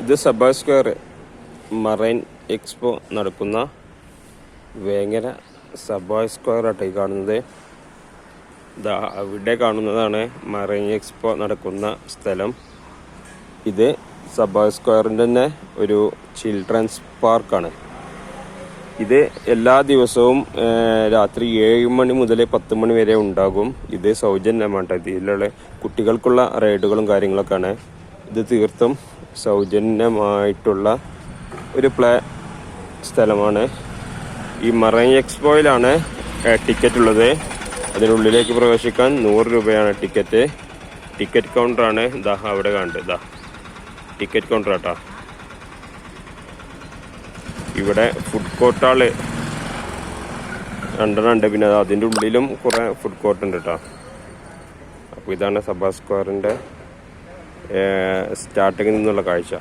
ഇത് Saba square marine expo നടക്കുന്ന Vengara Saba square ആട്ടെ കാണുന്നത്. അവിടെ കാണുന്നതാണ് മറൈൻ എക്സ്പോ നടക്കുന്ന സ്ഥലം. ഇത് സബാ സ്ക്വയറിൻ്റെ തന്നെ ഒരു ചിൽഡ്രൻസ് പാർക്കാണ്. ഇത് എല്ലാ ദിവസവും രാത്രി 7 മണി മുതൽ 10 മണി വരെ ഉണ്ടാകും. ഇത് സൗജന്യമാണ്. ഇതിലുള്ള കുട്ടികൾക്കുള്ള റൈഡുകളും കാര്യങ്ങളൊക്കെയാണ്. ഇത് തീർത്തും സൗജന്യമായിട്ടുള്ള ഒരു പ്ലേ സ്ഥലമാണ്. ഈ മറൈൻ എക്സ്പോയിലാണ് ടിക്കറ്റ് ഉള്ളത്. അതിനുള്ളിലേക്ക് പ്രവേശിക്കാൻ 100 രൂപയാണ് ടിക്കറ്റ്. ടിക്കറ്റ് കൗണ്ടറാണ് അവിടെ കണ്ടത്. ടിക്കറ്റ് കൗണ്ടർ ആട്ടാ. ഇവിടെ ഫുഡ് കോർട്ടാള് 2 ഉണ്ട്. പിന്നെ അതിൻ്റെ ഉള്ളിലും കുറേ ഫുഡ് കോർട്ട് ഉണ്ട് കേട്ടോ. അപ്പോൾ ഇതാണ് സബാ സ്ക്വയറിൻ്റെ സ്റ്റാർട്ടിങ്ങിൽ നിന്നുള്ള കാഴ്ച.